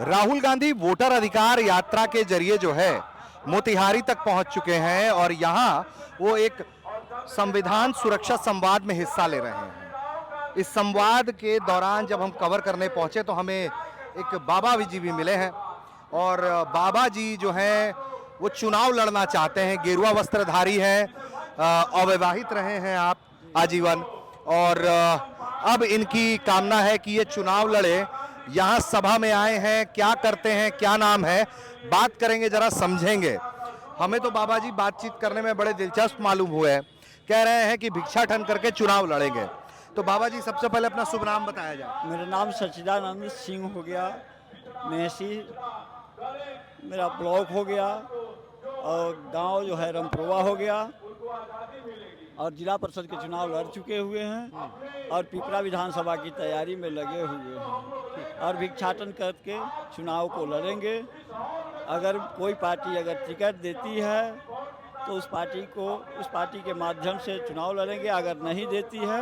Rahul Gandhi voter अधिकार यात्रा के जरिए जो है मोतिहारी तक पहुंच चुके हैं और यहां वो एक संविधान सुरक्षा संवाद में हिस्सा ले रहे हैं। इस संवाद के दौरान जब हम कवर करने पहुंचे तो हमें एक बाबा जी भी मिले हैं और बाबा जी जो हैं वो चुनाव लड़ना चाहते हैं। गेरुआ वस्त्रधारी हैं, अविवाहित रहे हैं आप आजीवन और अब इनकी कामना है कि ये चुनाव लड़े। यहाँ सभा में आए हैं, क्या करते हैं, क्या नाम है, बात करेंगे, जरा समझेंगे। हमें तो बाबा जी बातचीत करने में बड़े दिलचस्प मालूम हुए हैं। कह रहे हैं कि भिक्षाटन करके चुनाव लड़ेंगे। तो बाबा जी सबसे पहले अपना शुभ नाम बताया जाए। मेरा नाम सच्चिदानंद सिंह हो गया, मेहसी मेरा ब्लॉक हो गया और गांव जो है रमपुरवा हो गया और जिला परिषद के चुनाव लड़ चुके हुए हैं और पिपरा विधानसभा की तैयारी में लगे हुए हैं और भिक्षाटन करके चुनाव को लड़ेंगे। अगर कोई पार्टी अगर टिकट देती है तो उस पार्टी के माध्यम से चुनाव लड़ेंगे। अगर नहीं देती है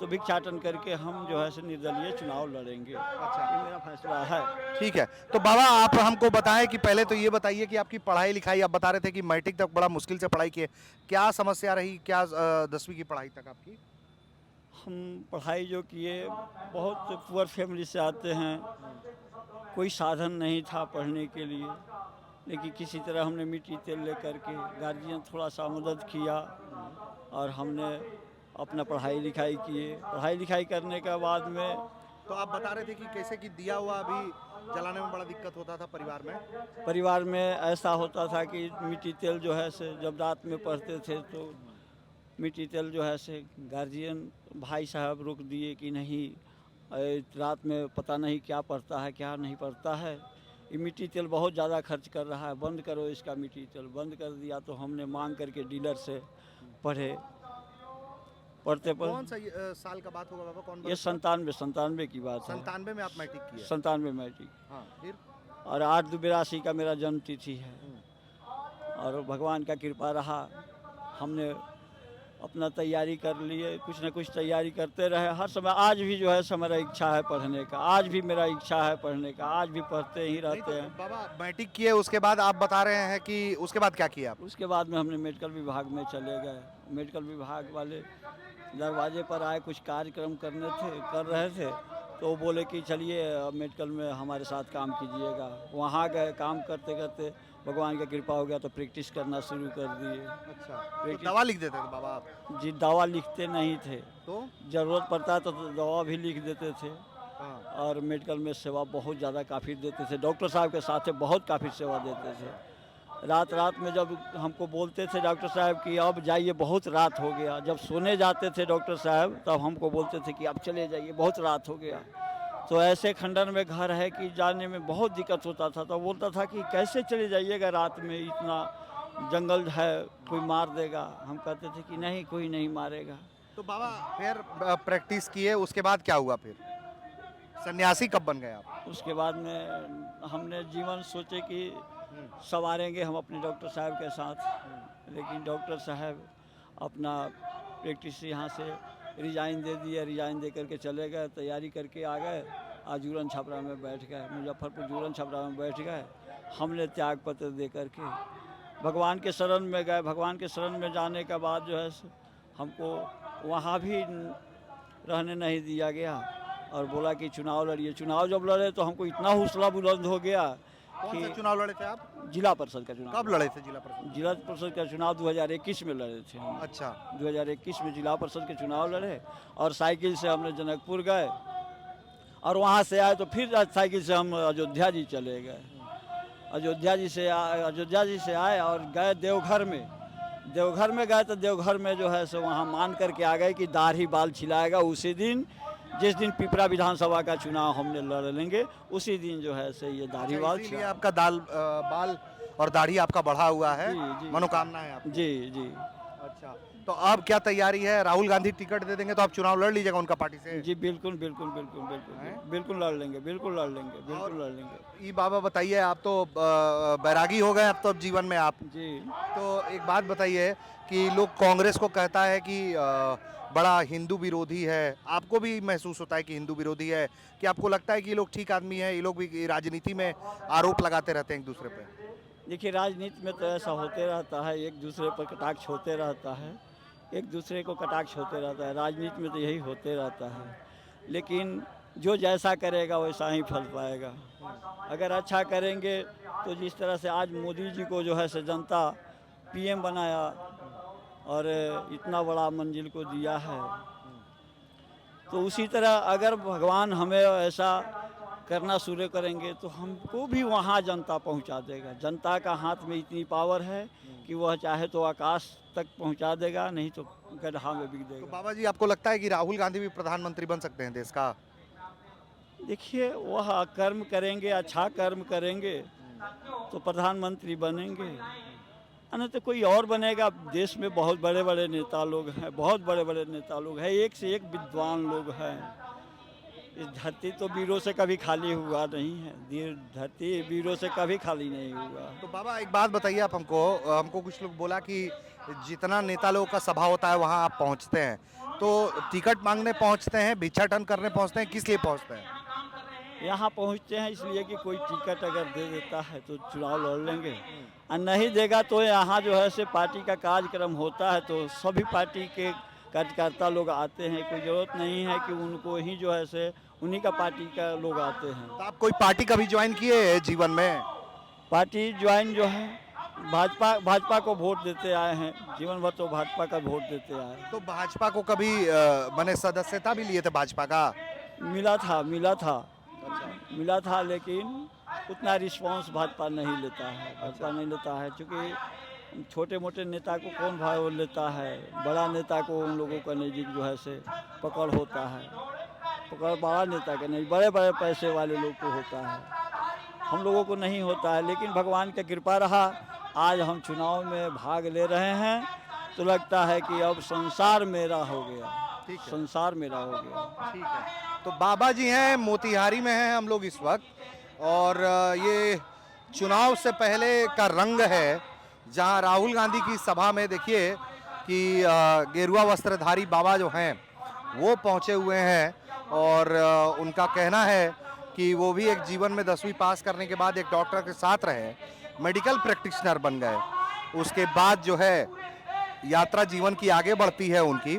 तो भिक्षाटन करके हम जो है निर्दलीय चुनाव लड़ेंगे। अच्छा, ये मेरा फैसला है। ठीक है, तो बाबा आप हमको बताएं कि पहले तो ये बताइए कि आपकी पढ़ाई लिखाई, आप बता रहे थे कि मैट्रिक तक बड़ा मुश्किल से पढ़ाई किए, क्या समस्या रही, क्या 10वीं की पढ़ाई तक आपकी? हम पढ़ाई जो किए बहुत पुअर फैमिली से आते हैं, कोई साधन नहीं था पढ़ने के लिए, लेकिन किसी तरह हमने मिट्टी तेल लेकर के गार्जियन थोड़ा सा मदद किया और हमने अपना पढ़ाई लिखाई किए। पढ़ाई लिखाई करने के बाद में तो आप बता रहे थे कि कैसे कि दिया हुआ अभी जलाने में बड़ा दिक्कत होता था परिवार में ऐसा होता था कि मिट्टी तेल जो है से जब रात में पढ़ते थे तो मिट्टी तेल जो है से गार्जियन भाई साहब रोक दिए कि नहीं, रात में पता नहीं क्या पड़ता है क्या नहीं पड़ता है, ये मिट्टी तेल बहुत ज़्यादा खर्च कर रहा है, बंद करो इसका मिट्टी तेल। बंद कर दिया तो हमने मांग करके डीलर से पढ़े। पढ़ते कौन सा साल का बात होगा बाबा? कौन ये 97 की बात है। 97 में आप मैट्रिक किए? 97 मैट्रिक। हाँ, फिर? और 8/2/82 का मेरा जन्म तिथि है और भगवान का कृपा रहा, हमने अपना तैयारी कर लिए, कुछ न कुछ तैयारी करते रहे हर समय। आज भी जो है मेरा इच्छा है पढ़ने का, आज भी मेरा इच्छा है पढ़ने का, आज भी पढ़ते ही रहते हैं। बाबा मैट्रिक किए, उसके बाद आप बता रहे हैं कि उसके बाद क्या किया आप? उसके बाद में हमने मेडिकल विभाग में चले गए। मेडिकल विभाग वाले दरवाजे पर आए, कुछ कार्यक्रम कर रहे थे तो वो बोले कि चलिए मेडिकल में हमारे साथ काम कीजिएगा। वहाँ गए, काम करते करते भगवान की कृपा हो गया तो प्रैक्टिस करना शुरू कर दिए। अच्छा, तो दवा लिख देते थे बाबा आप? जी, दवा लिखते नहीं थे, तो ज़रूरत पड़ता तो दवा भी लिख देते थे। हाँ। और मेडिकल में सेवा बहुत ज़्यादा काफ़ी देते थे, डॉक्टर साहब के साथ बहुत काफ़ी सेवा देते थे। रात में जब हमको बोलते थे डॉक्टर साहब कि अब जाइए बहुत रात हो गया, जब सोने जाते थे डॉक्टर साहब तब हमको बोलते थे कि अब चले जाइए बहुत रात हो गया। तो ऐसे खंडन में घर है कि जाने में बहुत दिक्कत होता था, तो बोलता था कि कैसे चले जाइएगा रात में, इतना जंगल है, कोई मार देगा। हम कहते थे कि नहीं, कोई नहीं मारेगा। तो बाबा फिर प्रैक्टिस किए, उसके बाद क्या हुआ? फिर सन्यासी कब बन गए आप? उसके बाद में हमने जीवन सोचे कि संवारेंगे हम अपने डॉक्टर साहब के साथ, लेकिन डॉक्टर साहब अपना प्रैक्टिस यहाँ से रिजाइन दे दिया। रिजाइन दे करके चले गए, तैयारी करके आ गए, आज जूरन छपरा में बैठ गए, मुजफ्फरपुर जूरन छपरा में बैठ गए। हमने त्याग पत्र दे करके भगवान के शरण में गए। भगवान के शरण में जाने के बाद जो है हमको वहाँ भी रहने नहीं दिया गया और बोला कि चुनाव लड़िए। चुनाव जब लड़े तो हमको इतना हौसला बुलंद हो गया। कौन सा चुनाव लड़े थे आप? जिला परिषद का चुनाव। कब लड़े थे जिला परिषद? जिला परिषद का चुनाव 2021 में लड़े थे हम। अच्छा, 2021 में जिला परिषद के चुनाव लड़े और साइकिल से हमने जनकपुर गए और वहाँ से आए तो फिर साइकिल से हम अयोध्या जी चले गए। अयोध्या जी से आए और गए देवघर में। देवघर में गए तो देवघर में जो है सो वहाँ मान करके आ गए कि दाढ़ी बाल छिलाएगा उसी दिन, जिस दिन पिपरा विधानसभा का चुनाव हमने लड़ लेंगे उसी दिन जो है से ये दाढ़ी बाल छिला। आपका बाल और दाढ़ी आपका बढ़ा हुआ है, मनोकामना है आपकी? जी जी। अच्छा, तो अब क्या तैयारी है? राहुल गांधी टिकट दे देंगे तो आप चुनाव लड़ लीजिएगा उनका पार्टी से? जी बिल्कुल बिल्कुल बिल्कुल बिल्कुल बिल्कुल लड़ लेंगे, बिल्कुल लड़ लेंगे, बिल्कुल लड़ लेंगे। ये बाबा बताइए, आप तो बैरागी हो गए अब तो जीवन में आप। जी। तो एक बात बताइए कि लोग कांग्रेस को कहता है कि बड़ा हिंदू विरोधी है, आपको भी महसूस होता है कि हिंदू विरोधी है, कि आपको लगता है कि ये लोग ठीक आदमी है, ये लोग भी राजनीति में आरोप लगाते रहते हैं एक दूसरे पे? देखिए, राजनीति में तो ऐसा होते रहता है, एक दूसरे पर कटाक्ष होते रहता है, एक दूसरे को कटाक्ष होते रहता है, राजनीति में तो यही होते रहता है। लेकिन जो जैसा करेगा वैसा ही फल पाएगा। अगर अच्छा करेंगे तो जिस तरह से आज मोदी जी को जो है से जनता पीएम बनाया और इतना बड़ा मंजिल को दिया है, तो उसी तरह अगर भगवान हमें ऐसा करना शुरू करेंगे तो हमको भी वहाँ जनता पहुँचा देगा। जनता का हाथ में इतनी पावर है कि वह चाहे तो आकाश तक पहुँचा देगा, नहीं तो गड्ढा में बिक तो देगा। बाबा जी, आपको लगता है कि राहुल गांधी भी प्रधानमंत्री बन सकते हैं देश का? देखिए, वह कर्म करेंगे, अच्छा कर्म करेंगे तो प्रधानमंत्री बनेंगे, नहीं तो कोई और बनेगा। देश में बहुत बड़े बड़े नेता लोग हैं, बहुत बड़े बड़े नेता लोग हैं, एक से एक विद्वान लोग हैं। इस धरती तो वीरों से कभी खाली हुआ नहीं है, धरती वीरों से कभी खाली नहीं हुआ। तो बाबा एक बात बताइए आप हमको कुछ लोग बोला कि जितना नेता लोगों का सभा होता है वहाँ आप पहुँचते हैं, तो टिकट मांगने पहुँचते हैं, भिक्षाटन करने पहुँचते हैं, किस लिए पहुँचते हैं? यहाँ पहुँचते हैं इसलिए कि कोई टिकट अगर दे देता है तो चुनाव लड़ लेंगे, और नहीं देगा तो यहाँ जो है से पार्टी का कार्यक्रम होता है तो सभी पार्टी के कार्यकर्ता लोग आते हैं। कोई ज़रूरत नहीं है कि उनको ही जो है से उन्हीं का पार्टी का लोग आते हैं। तो आप कोई पार्टी कभी ज्वाइन किए हैं जीवन में? पार्टी ज्वाइन जो है भाजपा को वोट देते आए हैं, जीवन भर तो भाजपा का वोट देते आए हैं। तो भाजपा को कभी मैंने सदस्यता भी लिए थे भाजपा का? मिला था लेकिन उतना रिस्पांस भाजपा नहीं लेता है, क्योंकि छोटे मोटे नेता को कौन भाव लेता है, बड़ा नेता को उन लोगों का नज़दीक जो है से पकड़ होता है। पकड़ बड़ा नेता का नहीं, बड़े बड़े पैसे वाले लोग को होता है, हम लोगों को नहीं होता है। लेकिन भगवान की कृपा रहा, आज हम चुनाव में भाग ले रहे हैं तो लगता है कि अब संसार मेरा हो गया, संसार मेरा हो गया। ठीक है। तो बाबा जी हैं, मोतिहारी में हैं हम लोग इस वक्त, और ये चुनाव से पहले का रंग है, जहां राहुल गांधी की सभा में देखिए कि गेरुआ वस्त्रधारी बाबा जो हैं वो पहुंचे हुए हैं, और उनका कहना है कि वो भी एक जीवन में 10वीं पास करने के बाद एक डॉक्टर के साथ रहे, मेडिकल प्रैक्टिशनर बन गए, उसके बाद जो है यात्रा जीवन की आगे बढ़ती है उनकी,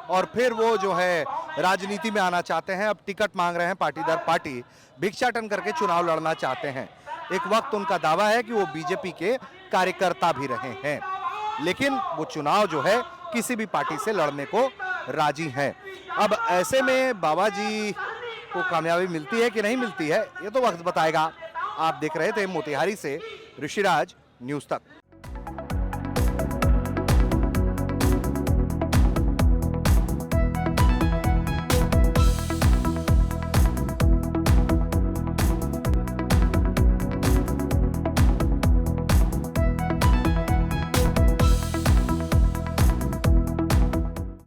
और फिर वो जो है राजनीति में आना चाहते हैं। अब टिकट मांग रहे हैं पार्टी दर पार्टी, भिक्षाटन करके चुनाव लड़ना चाहते हैं। एक वक्त उनका दावा है कि वो बीजेपी के कार्यकर्ता भी रहे हैं, लेकिन वो चुनाव जो है किसी भी पार्टी से लड़ने को राजी हैं। अब ऐसे में बाबा जी को कामयाबी मिलती है कि नहीं मिलती है, ये तो वक्त बताएगा। आप देख रहे थे मोतिहारी से ऋषिराज, न्यूज़ तक।